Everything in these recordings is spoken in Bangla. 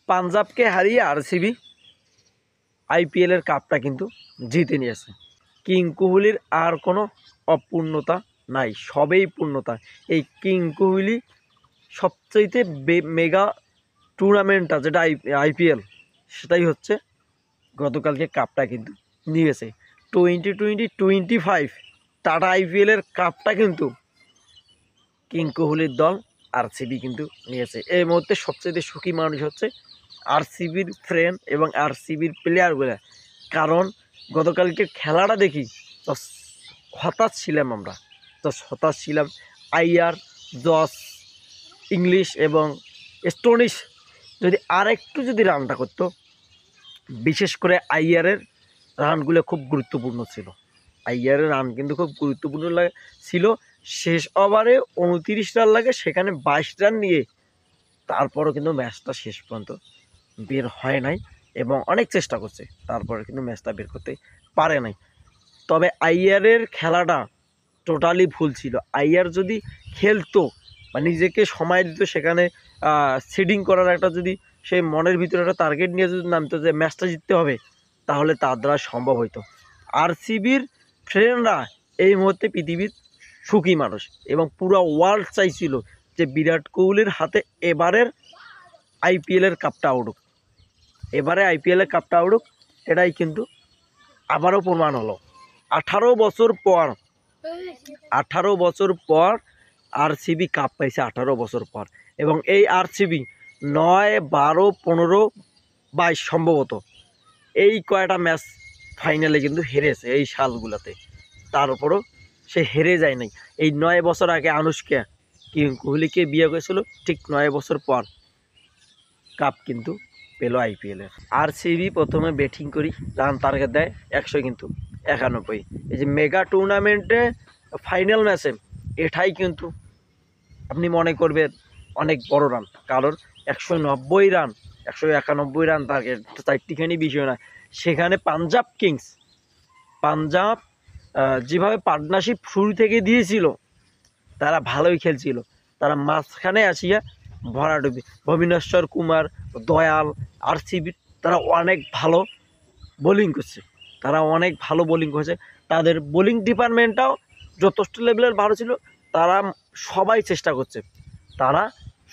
পাঞ্জাবকে হারিয়ে আরসিবি আইপিএলের কাপটা কিন্তু জিতে নিয়েছে। কিং কোহলির আর কোনো অপূর্ণতা নাই, সবেই পূর্ণতা। এই কিং কোহলি সবচাইতে মেগা টুর্নামেন্টটা যেটা আইপিএল, সেটাই হচ্ছে গতকালকে কাপটা কিন্তু নিয়েছে। 2025 টাটা আইপিএলের কাপটা কিন্তু কিং কোহলির দল আরসিবি কিন্তু নিয়েছে। এই মুহূর্তে সবচেয়ে সুখী মানুষ হচ্ছে আরসিবির ফ্রেন্ড এবং আরসিবির প্লেয়ারগুলো। কারণ গতকালকে খেলাটা দেখি তো হতাশ ছিলাম আমরা, হতাশ ছিলাম। আইয়ার, জস ইংলিশ এবং স্টোনিশ যদি আরেকটু রানটা করতো, বিশেষ করে আইয়ারের রানগুলো খুব গুরুত্বপূর্ণ ছিল। আইয়ারের রান কিন্তু খুব গুরুত্বপূর্ণ ছিল। শেষ ওভারে 29 রান লাগে, সেখানে 22 রান নিয়ে তারপরও কিন্তু ম্যাচটা শেষ পর্যন্ত বের হয় নাই এবং অনেক চেষ্টা করছে, তারপরে কিন্তু ম্যাচটা বের করতে পারে নাই। তবে আইয়ারের খেলাটা টোটালি ভুল ছিল। আইয়ার যদি খেলতো বা নিজেকে সময় দিত, সেখানে সিডিং করার একটা যদি সেই মনের ভিতরে একটা টার্গেট নিয়ে যদি নামতো যে ম্যাচটা জিততে হবে, তাহলে তার দ্বারা সম্ভব হইতো। আরসিবির ফ্রেন্ডরা এই মুহূর্তে পৃথিবীর সুখী মানুষ এবং পুরো ওয়ার্ল্ড চাইছিল যে বিরাট কোহলির হাতে এবারের আইপিএলের কাপটা উঠুক, এবারে আইপিএলের কাপটা উঠুক। এটাই কিন্তু আবারও প্রমাণ হলো। 18 বছর পর আরসিবি কাপ পাইছে, 18 বছর পর। এবং এই আরসিবি 9, 12, 15, 22 সম্ভবত এই কয়টা ম্যাচ ফাইনালে কিন্তু হেরেছে এই সালগুলোতে। তারপরও সে হেরে যায় নাই। এই 9 বছর আগে আনুশকা কিং কোহলিকে বিয়ে করেছিল, ঠিক 9 বছর পর কাপ কিন্তু পেল আইপিএলের। আরসিবি প্রথমে ব্যাটিং করি, রান টার্গেট দেয় 100, কিন্তু 91। এই যে মেগা টুর্নামেন্টে ফাইনাল ম্যাচে এটাই কিন্তু আপনি মনে করবেন অনেক বড় রান, কারণ 190 রান, 191 রান টার্গেট, চারটিখানি বিষয় না। সেখানে পাঞ্জাব যেভাবে পার্টনারশিপ শুরু থেকে দিয়েছিল, তারা ভালোই খেলছিল। তারা মাঝখানে আসিয়া ভরাডুবি, ভুবনেশ্বর কুমার, দয়াল, আরসিবি তারা অনেক ভালো বোলিং করছে, তাদের বোলিং ডিপার্টমেন্টটাও যথেষ্ট লেভেলের ভালো ছিল। তারা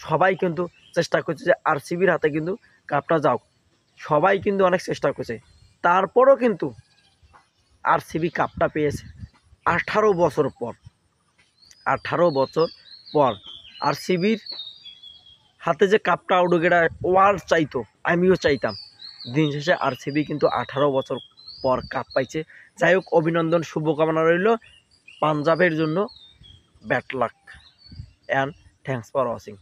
সবাই কিন্তু চেষ্টা করছে যে আরসিবির হাতে কিন্তু কাপটা যাও, সবাই কিন্তু অনেক চেষ্টা করছে। তারপরও কিন্তু আরসিবি কাপটা পেয়েছে 18 বছর পর। আরসিবির হাতে যে কাপটা উঠুক, এটা ওয়ার্ল্ড চাইতো, আমিও চাইতাম। দিন শেষে আরসিবি কিন্তু 18 বছর পর কাপ পাইছে। যাই হোক, অভিনন্দন, শুভকামনা রইল পাঞ্জাবের জন্য। Bad luck and thanks for watching.